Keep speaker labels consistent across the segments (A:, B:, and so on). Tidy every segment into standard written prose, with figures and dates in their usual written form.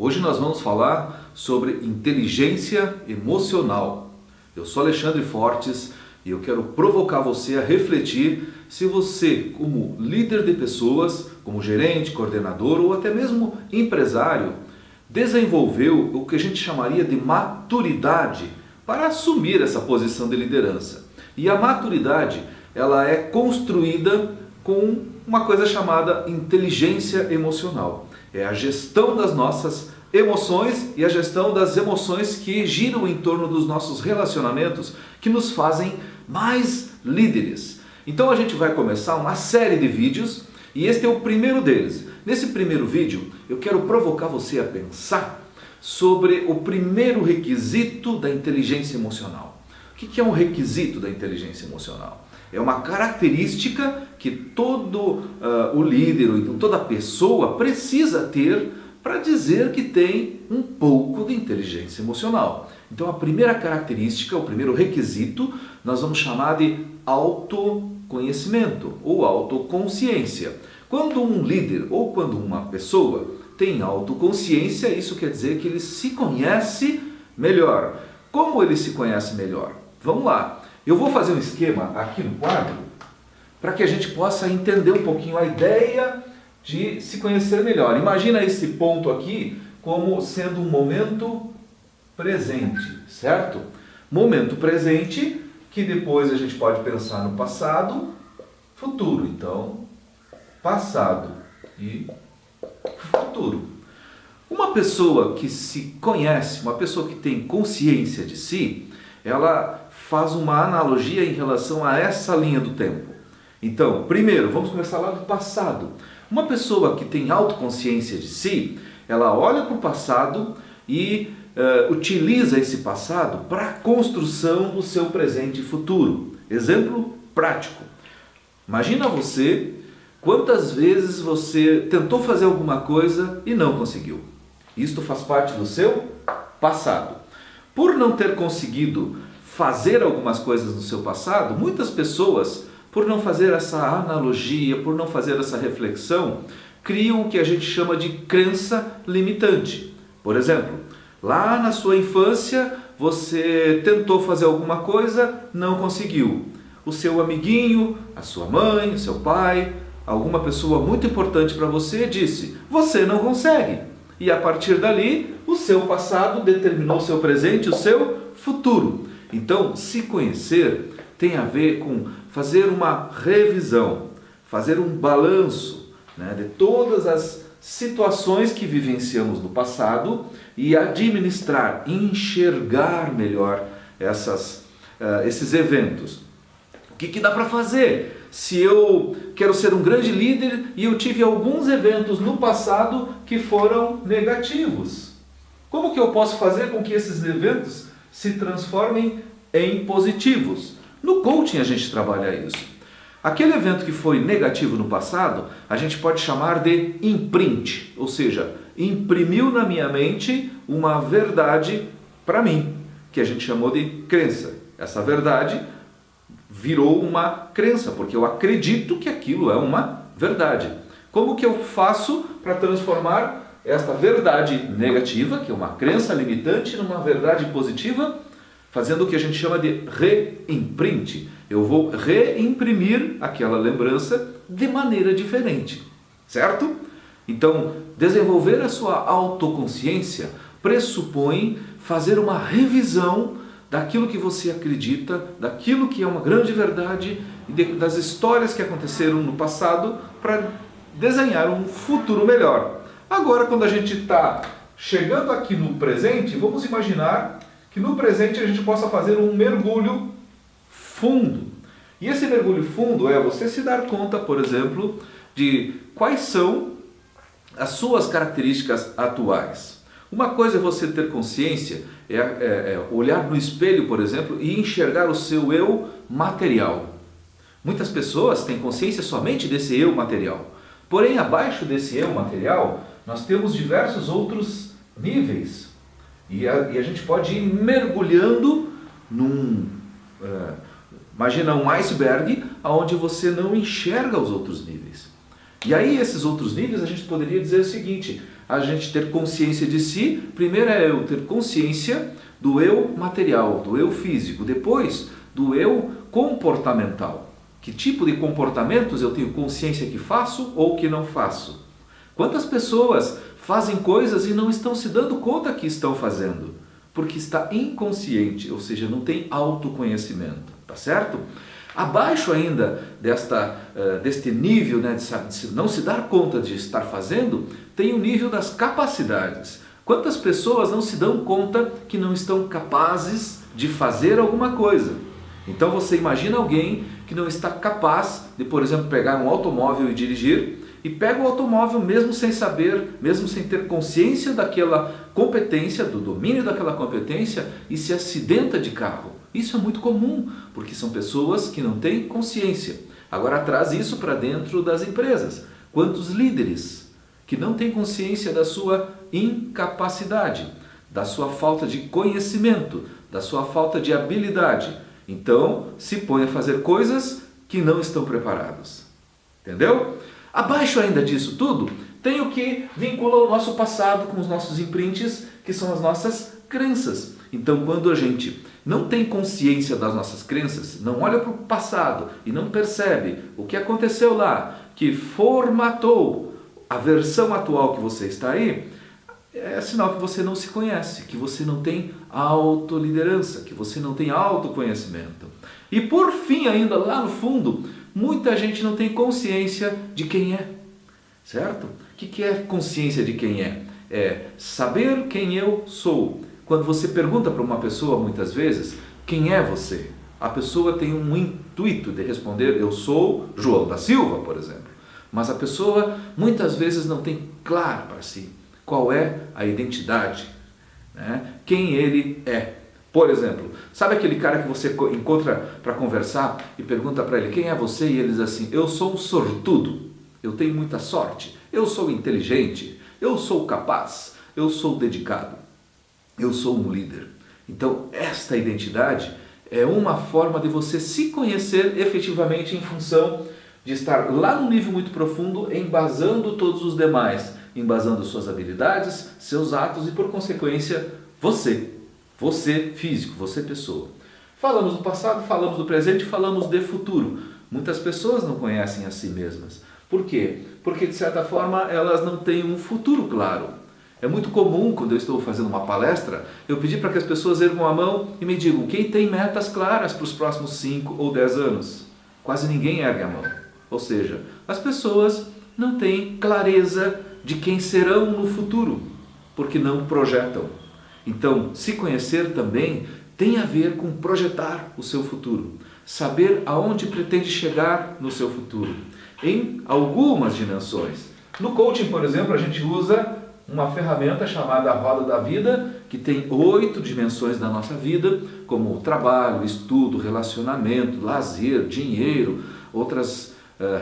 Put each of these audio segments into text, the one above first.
A: Hoje nós vamos falar sobre inteligência emocional. Eu sou Alexandre Fortes e eu quero provocar você a refletir se você, como líder de pessoas, como gerente, coordenador ou até mesmo empresário, desenvolveu o que a gente chamaria de maturidade para assumir essa posição de liderança. E a maturidade, ela é construída com uma coisa chamada inteligência emocional. É a gestão das nossas emoções e a gestão das emoções que giram em torno dos nossos relacionamentos, que nos fazem mais líderes. Então a gente vai começar uma série de vídeos e este é o primeiro deles. Nesse primeiro vídeo eu quero provocar você a pensar sobre o primeiro requisito da inteligência emocional. O que é um requisito da inteligência emocional? É uma característica que todo o líder, ou então toda pessoa precisa ter para dizer que tem um pouco de inteligência emocional. Então a primeira característica, o primeiro requisito, nós vamos chamar de autoconhecimento ou autoconsciência. Quando um líder ou quando uma pessoa tem autoconsciência, isso quer dizer que ele se conhece melhor. Como ele se conhece melhor? Vamos lá. Eu vou fazer um esquema aqui no quadro para que a gente possa entender um pouquinho a ideia de se conhecer melhor. Imagina esse ponto aqui como sendo um momento presente, certo? Momento presente que depois a gente pode pensar no passado, futuro. Então, passado e futuro. Uma pessoa que se conhece, uma pessoa que tem consciência de si, ela faz uma analogia em relação a essa linha do tempo. Então, primeiro, vamos começar lá do passado. Uma pessoa que tem autoconsciência de si, ela olha para o passado e utiliza esse passado para a construção do seu presente e futuro. Exemplo prático. Imagina você, quantas vezes você tentou fazer alguma coisa e não conseguiu. Isto faz parte do seu passado. Por não ter conseguido fazer algumas coisas no seu passado, muitas pessoas, por não fazer essa analogia, por não fazer essa reflexão, criam o que a gente chama de crença limitante. Por exemplo, lá na sua infância, você tentou fazer alguma coisa, não conseguiu. O seu amiguinho, a sua mãe, o seu pai, alguma pessoa muito importante para você disse: você não consegue. E a partir dali, o seu passado determinou o seu presente, o seu futuro. Então, se conhecer tem a ver com fazer uma revisão, fazer um balanço, né, de todas as situações que vivenciamos no passado e administrar, enxergar melhor esses eventos. O que dá para fazer? Se eu quero ser um grande líder e eu tive alguns eventos no passado que foram negativos, como que eu posso fazer com que esses eventos se transformem em positivos? No coaching a gente trabalha isso. Aquele evento que foi negativo no passado, a gente pode chamar de imprint, ou seja, imprimiu na minha mente uma verdade para mim, que a gente chamou de crença. Essa verdade virou uma crença, porque eu acredito que aquilo é uma verdade. Como que eu faço para transformar esta verdade negativa, que é uma crença limitante, numa verdade positiva? Fazendo o que a gente chama de reimprint. Eu vou reimprimir aquela lembrança de maneira diferente, certo? Então, desenvolver a sua autoconsciência pressupõe fazer uma revisão daquilo que você acredita, daquilo que é uma grande verdade e das histórias que aconteceram no passado para desenhar um futuro melhor. Agora, quando a gente está chegando aqui no presente, vamos imaginar que no presente a gente possa fazer um mergulho fundo. E esse mergulho fundo é você se dar conta, por exemplo, de quais são as suas características atuais. Uma coisa é você ter consciência, olhar no espelho, por exemplo, e enxergar o seu eu material. Muitas pessoas têm consciência somente desse eu material. Porém, abaixo desse eu material, nós temos diversos outros níveis. E a gente pode ir mergulhando imagina um iceberg onde você não enxerga os outros níveis. E aí esses outros níveis a gente poderia dizer o seguinte: a gente ter consciência de si, primeiro é eu ter consciência do eu material, do eu físico, depois do eu comportamental. Que tipo de comportamentos eu tenho consciência que faço ou que não faço? Quantas pessoas fazem coisas e não estão se dando conta que estão fazendo? Porque está inconsciente, ou seja, não tem autoconhecimento, tá certo? Abaixo ainda deste nível, né, de não se dar conta de estar fazendo, tem o nível das capacidades. Quantas pessoas não se dão conta que não estão capazes de fazer alguma coisa? Então você imagina alguém que não está capaz de, por exemplo, pegar um automóvel e dirigir, e pega o automóvel mesmo sem saber, mesmo sem ter consciência daquela competência, do domínio daquela competência, e se acidenta de carro. Isso é muito comum, porque são pessoas que não têm consciência. Agora traz isso para dentro das empresas. Quantos líderes que não têm consciência da sua incapacidade, da sua falta de conhecimento, da sua falta de habilidade. Então, se põem a fazer coisas que não estão preparados. Entendeu? Abaixo ainda disso tudo, tem o que vincula o nosso passado com os nossos imprints, que são as nossas crenças. Então, quando a gente não tem consciência das nossas crenças, não olha para o passado e não percebe o que aconteceu lá, que formatou a versão atual que você está aí, é sinal que você não se conhece, que você não tem autoliderança, que você não tem autoconhecimento. E por fim, ainda lá no fundo, muita gente não tem consciência de quem é, certo? O que é consciência de quem é? É saber quem eu sou. Quando você pergunta para uma pessoa, muitas vezes, quem é você? A pessoa tem um intuito de responder, eu sou João da Silva, por exemplo. Mas a pessoa, muitas vezes, não tem claro para si qual é a identidade, né? Quem ele é. Por exemplo, sabe aquele cara que você encontra para conversar e pergunta para ele, quem é você? E ele diz assim, eu sou um sortudo, eu tenho muita sorte, eu sou inteligente, eu sou capaz, eu sou dedicado, eu sou um líder. Então, esta identidade é uma forma de você se conhecer efetivamente em função de estar lá num nível muito profundo, embasando todos os demais, embasando suas habilidades, seus atos e, por consequência, você físico, você pessoa. Falamos do passado, falamos do presente, falamos de futuro. Muitas pessoas não conhecem a si mesmas. Por quê? Porque, de certa forma, elas não têm um futuro claro. É muito comum, quando eu estou fazendo uma palestra, eu pedir para que as pessoas ergam a mão e me digam quem tem metas claras para os próximos 5 ou 10 anos. Quase ninguém ergue a mão. Ou seja, as pessoas não têm clareza de quem serão no futuro, porque não projetam. Então, se conhecer também tem a ver com projetar o seu futuro, saber aonde pretende chegar no seu futuro, em algumas dimensões. No coaching, por exemplo, a gente usa uma ferramenta chamada Roda da Vida, que tem 8 dimensões da nossa vida, como trabalho, estudo, relacionamento, lazer, dinheiro, outras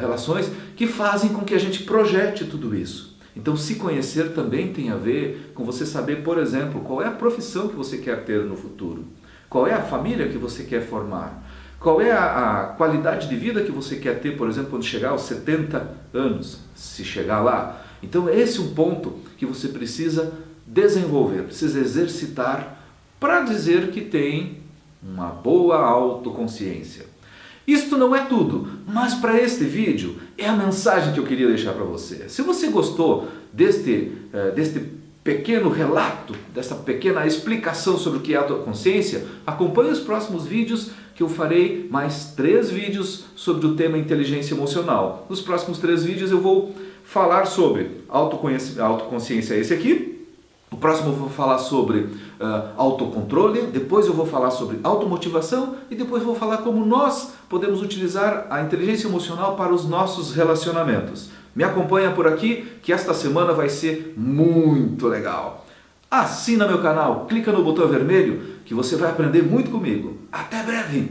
A: relações, que fazem com que a gente projete tudo isso. Então, se conhecer também tem a ver com você saber, por exemplo, qual é a profissão que você quer ter no futuro, qual é a família que você quer formar, qual é a qualidade de vida que você quer ter, por exemplo, quando chegar aos 70 anos, se chegar lá. Então, esse é um ponto que você precisa desenvolver, precisa exercitar para dizer que tem uma boa autoconsciência. Isto não é tudo, mas para este vídeo é a mensagem que eu queria deixar para você. Se você gostou deste pequeno relato, desta pequena explicação sobre o que é autoconsciência, acompanhe os próximos vídeos que eu farei mais 3 vídeos sobre o tema inteligência emocional. Nos próximos 3 vídeos eu vou falar sobre autoconsciência, esse aqui. O próximo eu vou falar sobre autocontrole, depois eu vou falar sobre automotivação e depois eu vou falar como nós podemos utilizar a inteligência emocional para os nossos relacionamentos. Me acompanha por aqui que esta semana vai ser muito legal. Assina meu canal, clica no botão vermelho que você vai aprender muito comigo. Até breve!